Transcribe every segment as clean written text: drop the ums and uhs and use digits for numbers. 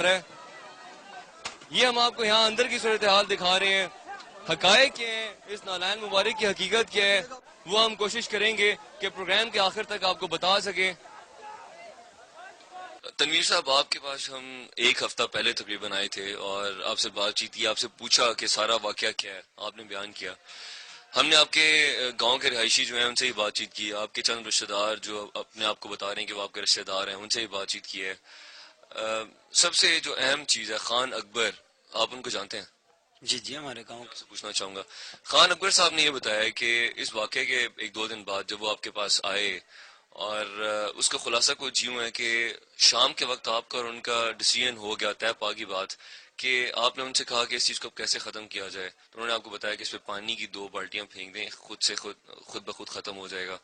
ہے یہ ہم آپ کو یہاں اندر کی صورتحال دکھا رہے ہیں. حقائق کیا ہیں, اس نالائن مبارک کی حقیقت کیا ہے, وہ ہم کوشش کریں گے کہ پروگرام کے آخر تک آپ کو بتا سکیں. تنویر صاحب, آپ کے پاس ہم ایک ہفتہ پہلے تقریباً آئے تھے اور آپ سے بات چیت کی, آپ سے پوچھا کہ سارا واقعہ کیا ہے. آپ نے بیان کیا. ہم نے آپ کے گاؤں کے رہائشی جو ہیں ان سے ہی بات چیت کی, آپ کے چند رشتہ دار جو اپنے آپ کو بتا رہے ہیں کہ وہ آپ کے رشتہ دار ہیں, ان سے ہی بات چیت کی ہے. سب سے جو اہم چیز ہے, خان اکبر, آپ ان کو جانتے ہیں؟ جی جی, ہمارے گاؤں سے پوچھنا چاہوں گا. خان اکبر صاحب نے یہ بتایا کہ اس واقعے کے ایک دو دن بعد جب وہ آپ کے پاس آئے, اور اس کا خلاصہ کچھ یوں ہے کہ شام کے وقت آپ کا اور ان کا ڈیسیژن ہو گیا, طے پا کی بات, کہ آپ نے ان سے کہا کہ اس چیز کو کیسے ختم کیا جائے. تو انہوں نے آپ کو بتایا کہ اس پہ پانی کی 2 بالٹیاں پھینک دیں, خود بخود ختم ہو جائے گا.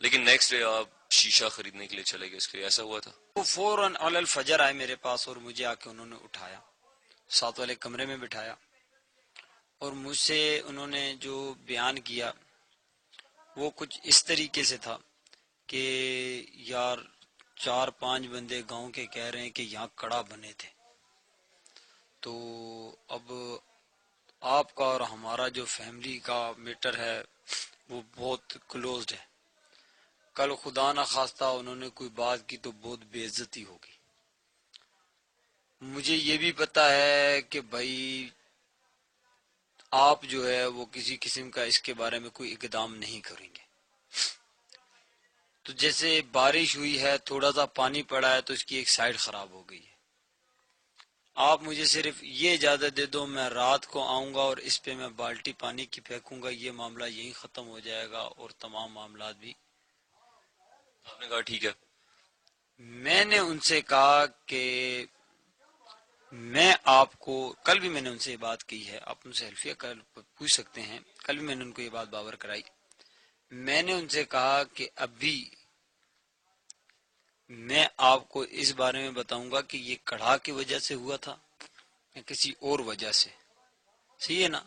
لیکن نیکسٹ ڈے آپ شیشہ خریدنے کے لیے چلے گئے, اس کے ایسا ہوا تھا؟ وہ فوراً علی الفجر آئے میرے پاس اور مجھے آ کے انہوں نے اٹھایا, ساتھ والے کمرے میں بٹھایا, اور مجھ سے انہوں نے جو بیان کیا وہ کچھ اس طریقے سے تھا کہ یار 4-5 بندے گاؤں کے کہہ رہے ہیں کہ یہاں کڑا بنے تھے, تو اب آپ کا اور ہمارا جو فیملی کا میٹر ہے وہ بہت کلوزڈ ہے, کل خدا نہ خواستہ انہوں نے کوئی بات کی تو بہت بے عزتی ہوگی. مجھے یہ بھی پتا ہے کہ بھائی آپ جو ہے وہ کسی قسم کا اس کے بارے میں کوئی اقدام نہیں کریں گے. تو جیسے بارش ہوئی ہے, تھوڑا سا پانی پڑا ہے تو اس کی ایک سائڈ خراب ہو گئی ہے, آپ مجھے صرف یہ اجازت دے دو, میں رات کو آؤں گا اور اس پہ میں بالٹی پانی کی پھینکوں گا, یہ معاملہ یہیں ختم ہو جائے گا اور تمام معاملات بھی. آپ نے کہا ٹھیک ہے. میں نے ان سے کہا کہ میں آپ کو, کل بھی میں نے ان سے یہ بات کی ہے, آپ ان سے حلفیہ کل پوچھ سکتے ہیں, کل بھی میں نے ان کو یہ بات باور کرائی. میں نے ان سے کہا کہ ابھی میں آپ کو اس بارے میں بتاؤں گا کہ یہ کڑھا کی وجہ سے ہوا تھا یا کسی اور وجہ سے, صحیح ہے نا.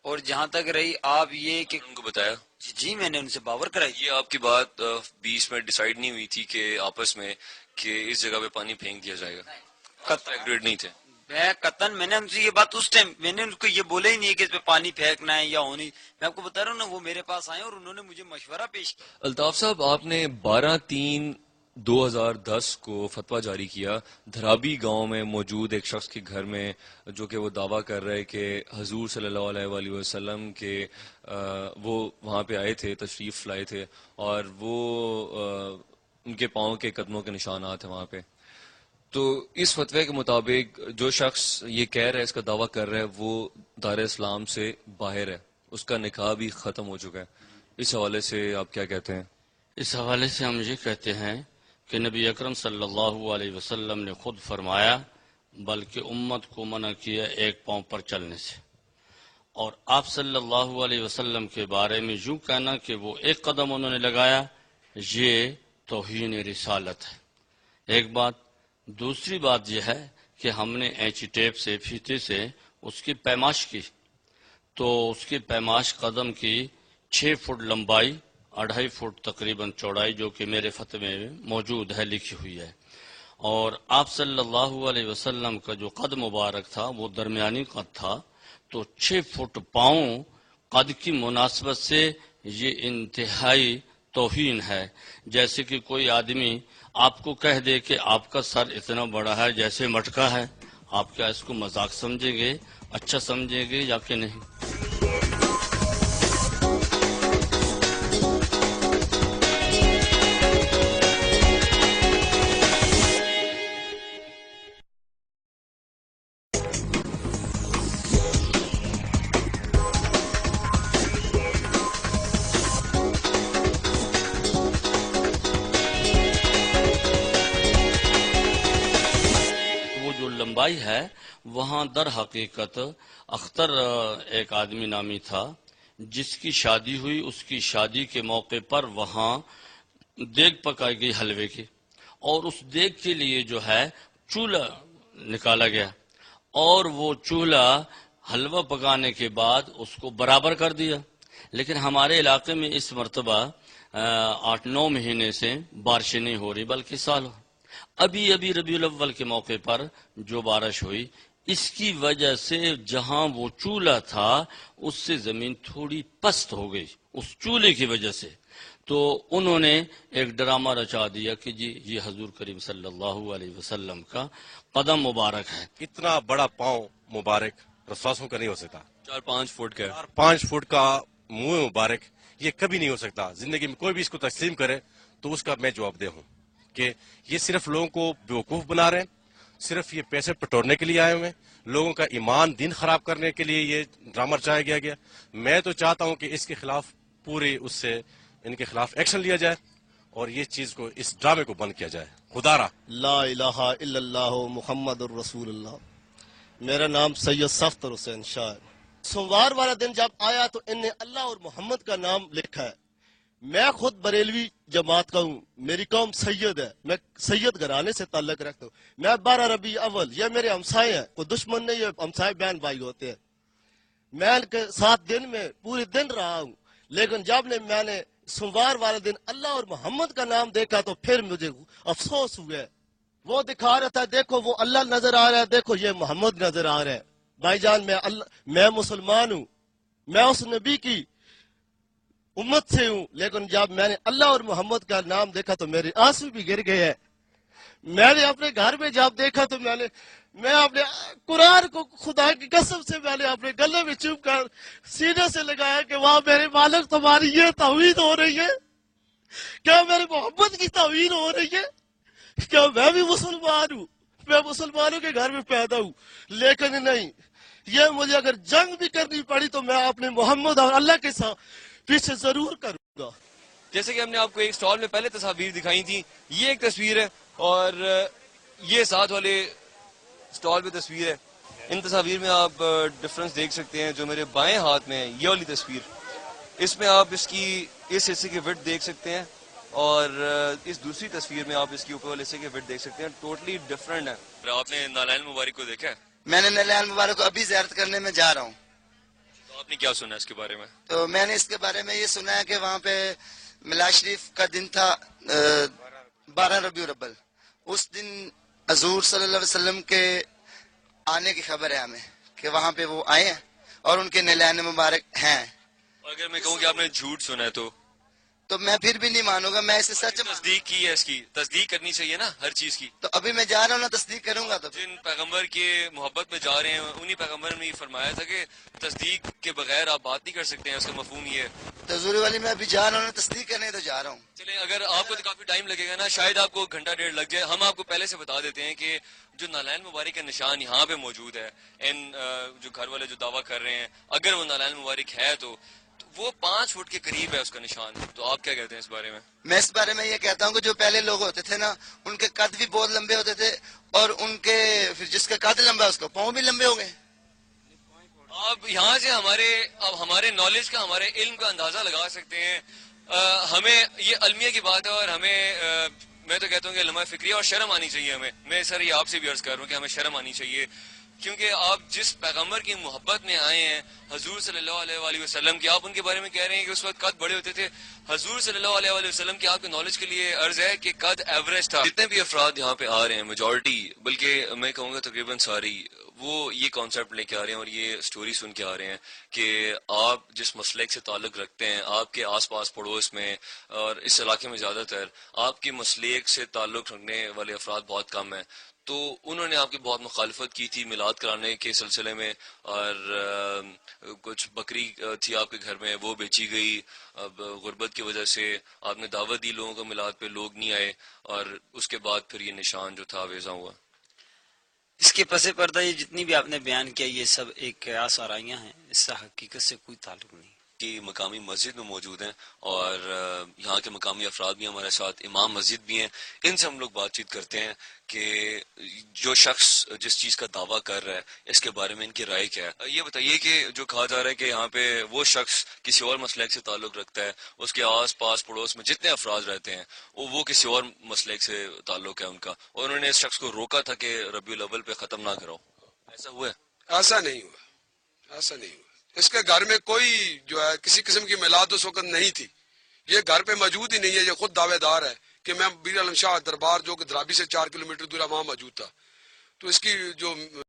اور جہاں تک رہی آپ یہ کہ ان کو بتایا, جی میں نے ان سے باور کرائی. یہ آپ کی بات بیچ میں ڈیسائیڈ نہیں ہوئی تھی کہ آپس میں کہ اس جگہ پہ پانی پھینک دیا جائے گا؟ ایگریڈ نہیں تھے؟ میں نے ان سے یہ بات اس ٹائم, میں نے ان کو یہ بولا ہی نہیں کہ اس پہ پانی پھینکنا ہے یا ہونی. میں آپ کو بتا رہا ہوں نا, وہ میرے پاس آئے اور انہوں نے مجھے مشورہ پیش کیا. الطاف صاحب, آپ نے 12/3/2010 کو فتویٰ جاری کیا دھرابی گاؤں میں موجود ایک شخص کے گھر میں, جو کہ وہ دعویٰ کر رہے کہ حضور صلی اللہ علیہ وآلہ وسلم کے وہ وہاں پہ آئے تھے, تشریف لائے تھے, اور وہ ان کے پاؤں کے قدموں کے نشانات ہیں وہاں پہ. تو اس فتوے کے مطابق جو شخص یہ کہہ رہا ہے, اس کا دعویٰ کر رہا ہے, وہ دار اسلام سے باہر ہے, اس کا نکاح بھی ختم ہو چکا ہے. اس حوالے سے آپ کیا کہتے ہیں؟ اس حوالے سے ہم یہ کہتے ہیں کہ نبی اکرم صلی اللہ علیہ وسلم نے خود فرمایا, بلکہ امت کو منع کیا ایک پاؤں پر چلنے سے. اور آپ صلی اللہ علیہ وسلم کے بارے میں یوں کہنا کہ وہ ایک قدم انہوں نے لگایا, یہ توہین رسالت ہے. ایک بات. دوسری بات یہ ہے کہ ہم نے اینچی ٹیپ سے, فیتے سے اس کی پیمائش کی, تو اس کی پیمائش قدم کی 6 فٹ لمبائی, 2.5 فٹ تقریباً چوڑائی, جو کہ میرے فتوے میں موجود ہے, لکھی ہوئی ہے. اور آپ صلی اللہ علیہ وسلم کا جو قد مبارک تھا وہ درمیانی قد تھا, تو 6 فٹ پاؤں قد کی مناسبت سے یہ انتہائی توہین ہے. جیسے کہ کوئی آدمی آپ کو کہہ دے کہ آپ کا سر اتنا بڑا ہے جیسے مٹکا ہے, آپ کیا اس کو مذاق سمجھیں گے, اچھا سمجھیں گے یا کہ نہیں؟ لمبائی ہے وہاں در حقیقت اختر ایک آدمی نامی تھا جس کی شادی ہوئی. اس کی شادی کے موقع پر وہاں دیگ پکائی گئی حلوے کی, اور اس دیگ کے لیے جو ہے چولہا نکالا گیا, اور وہ چولہا حلوہ پکانے کے بعد اس کو برابر کر دیا. لیکن ہمارے علاقے میں اس مرتبہ 8-9 مہینے سے بارشیں نہیں ہو رہی بلکہ سال ہو. ابھی ابھی ربیع الاول کے موقع پر جو بارش ہوئی اس کی وجہ سے جہاں وہ چولہا تھا اس سے زمین تھوڑی پست ہو گئی اس چولہے کی وجہ سے. تو انہوں نے ایک ڈرامہ رچا دیا کہ جی یہ حضور کریم صلی اللہ علیہ وسلم کا قدم مبارک ہے. اتنا بڑا پاؤں مبارک رسواسوں کا نہیں ہو سکتا. 4-5 فٹ کا ہے. 5 فٹ کا منہ مبارک یہ کبھی نہیں ہو سکتا. زندگی میں کوئی بھی اس کو تسلیم کرے تو اس کا میں جواب دہ ہوں کہ یہ صرف لوگوں کو بیوقوف بنا رہے ہیں, صرف یہ پیسے پٹورنے کے لیے آئے ہوئے ہیں, لوگوں کا ایمان دین خراب کرنے کے لیے یہ ڈرامہ رچایا گیا. میں تو چاہتا ہوں کہ اس کے خلاف پوری اس سے ان کے خلاف ایکشن لیا جائے اور یہ چیز کو اس ڈرامے کو بند کیا جائے. خدا را لا الہ الا اللہ محمد الرسول اللہ. میرا نام سید صفدر حسین شاہ ہے. سوموار والا دن جب آیا تو ان نے اللہ اور محمد کا نام لکھا ہے. میں خود بریلوی جماعت کا ہوں, میری قوم سید ہے, میں سید گھرانے سے تعلق رکھتا ہوں. میں 12 ربیع اول, یہ میرے ہمسائے ہیں, کوئی دشمن نہیں, یہ ہمسائے بہن بھائی ہوتے ہیں. میں ان کے ساتھ دن میں پورے دن رہا ہوں, لیکن جب میں نے سوموار والے دن اللہ اور محمد کا نام دیکھا تو پھر مجھے افسوس ہوا. وہ دکھا رہا تھا دیکھو وہ اللہ نظر آ رہا ہے, دیکھو یہ محمد نظر آ رہا ہے. بھائی جان میں مسلمان ہوں, میں اس نبی کی امت سے ہوں, لیکن جب میں نے اللہ اور محمد کا نام دیکھا تو میرے آنسو بھی گر گئے ہیں. میں نے اپنے گھر میں جب دیکھا تو میں اپنے قرآن کو خدا کی قسم سے میں نے اپنے گلے میں چپ کر سینے سے لگایا کہ وہاں میرے مالک تمہاری یہ توہین ہو رہی ہے, کیا میرے محمد کی توہین ہو رہی ہے؟ کیا میں بھی مسلمان ہوں, میں مسلمانوں کے گھر میں پیدا ہوں, لیکن نہیں, یہ مجھے اگر جنگ بھی کرنی پڑی تو میں اپنے محمد اور اللہ کے ساتھ پیچھے ضرور کروں گا. جیسے کہ ہم نے آپ کو ایک سٹال میں پہلے تصاویر دکھائی تھی, یہ ایک تصویر ہے اور یہ ساتھ والے سٹال پہ تصویر ہے. ان تصاویر میں آپ ڈفرنس دیکھ سکتے ہیں. جو میرے بائیں ہاتھ میں ہے یہ والی تصویر, اس میں آپ اس کی اس حصے کی وڈتھ دیکھ سکتے ہیں اور اس دوسری تصویر میں آپ اس کی اوپر والے حصے کی وڈتھ دیکھ سکتے ہیں. ٹوٹلی ڈفرنٹ ہے. آپ نے نالائن مبارک کو دیکھا ہے؟ میں نے نالائن مبارک کو ابھی زیارت کرنے میں جا رہا ہوں. تو آپ نے کیا سنا اس کے بارے میں؟ تو میں نے اس کے بارے میں یہ سنا ہے کہ وہاں پہ میلاد شریف کا دن تھا 12 ربیع الاول. اس دن حضور صلی اللہ علیہ وسلم کے آنے کی خبر ہے ہمیں کہ وہاں پہ وہ آئے ہیں اور ان کے نالائن مبارک ہیں. اگر میں کہوں کہ آپ نے جھوٹ سنا ہے تو میں پھر بھی نہیں مانوں گا, میں اسے سچ تصدیق کی ہے, اس کی تصدیق کرنی چاہیے نا ہر چیز کی. تو ابھی میں جا رہا ہوں نا, تصدیق کروں گا. تو جن پیغمبر کے محبت میں جا رہے ہیں انہی پیغمبر نے یہ فرمایا تھا کہ تصدیق کے بغیر آپ بات نہیں کر سکتے ہیں. اس کا مفہوم یہ ہے. تو حضور والی میں ابھی جا رہا ہوں نا, تصدیق کرنے تو جا رہا ہوں. چلیں, اگر آپ کو تو کافی ٹائم لگے گا نا, شاید آپ کو گھنٹہ ڈیڑھ لگ جائے. ہم آپ کو پہلے سے بتا دیتے ہیں کہ جو نالائن مبارک کا نشان یہاں پہ موجود ہے, ان جو گھر والے جو دعویٰ کر رہے ہیں اگر وہ نالائن مبارک ہے تو وہ 5 فٹ کے قریب ہے اس کا نشان. تو آپ کیا کہتے ہیں اس بارے میں؟ میں اس بارے میں یہ کہتا ہوں کہ جو پہلے لوگ ہوتے تھے نا, ان کے قد بھی بہت لمبے ہوتے تھے اور ان کے پھر جس کا قد لمبا ہے اس کا پاؤں بھی لمبے ہو گئے. آپ یہاں سے ہمارے نالج کا, ہمارے علم کا اندازہ لگا سکتے ہیں. ہمیں یہ المیہ کی بات ہے اور ہمیں میں تو کہتا ہوں کہ لمحہ فکری اور شرم آنی چاہیے ہمیں. میں سر یہ آپ سے بھی عرض کر رہا ہوں کہ ہمیں شرم آنی چاہیے, کیونکہ آپ جس پیغمبر کی محبت میں آئے ہیں حضور صلی اللہ علیہ وآلہ وسلم کی, آپ ان کے بارے میں کہہ رہے ہیں کہ اس وقت قد بڑے ہوتے تھے. حضور صلی اللہ علیہ وآلہ وسلم کی آپ کے نالج کے لیے عرض ہے کہ قد ایوریج تھا. جتنے بھی افراد یہاں پہ آ رہے ہیں, میجورٹی بلکہ میں کہوں گا تقریباً ساری, وہ یہ کانسیپٹ لے کے آ رہے ہیں اور یہ سٹوری سن کے آ رہے ہیں کہ آپ جس مسلک سے تعلق رکھتے ہیں, آپ کے آس پاس پڑوس میں اور اس علاقے میں زیادہ تر آپ کے مسلک سے تعلق رکھنے والے افراد بہت کم ہیں. تو انہوں نے آپ کی بہت مخالفت کی تھی میلاد کرانے کے سلسلے میں, اور کچھ بکری تھی آپ کے گھر میں وہ بیچی گئی. اب غربت کی وجہ سے آپ نے دعوت دی لوگوں کو میلاد پہ, لوگ نہیں آئے, اور اس کے بعد پھر یہ نشان جو تھا ویزا ہوا. اس کے پس پردہ یہ جتنی بھی آپ نے بیان کیا یہ سب ایک قیاس آرائیاں ہیں, اس سے حقیقت سے کوئی تعلق نہیں. کی مقامی مسجد میں موجود ہیں اور یہاں کے مقامی افراد بھی ہمارے ساتھ, امام مسجد بھی ہیں. ان سے ہم لوگ بات چیت کرتے ہیں کہ جو شخص جس چیز کا دعویٰ کر رہا ہے اس کے بارے میں ان کی رائے کیا ہے. یہ بتائیے کہ جو کہا جا رہا ہے کہ یہاں پہ وہ شخص کسی اور مسلک سے تعلق رکھتا ہے, اس کے آس پاس پڑوس میں جتنے افراد رہتے ہیں وہ کسی اور مسلک سے تعلق ہے ان کا, اور انہوں نے اس شخص کو روکا تھا کہ ربیع الاول پہ ختم نہ کراؤ. ایسا ہوا ہے؟ ایسا نہیں ہوا, ایسا نہیں ہوا. اس کے گھر میں کوئی جو ہے کسی قسم کی میلاد اس وقت نہیں تھی. یہ گھر پہ موجود ہی نہیں ہے. یہ خود دعوے دار ہے کہ میں میر عالم شاہ دربار جو کہ درابی سے 4 کلومیٹر دور ہے وہاں موجود تھا. تو اس کی جو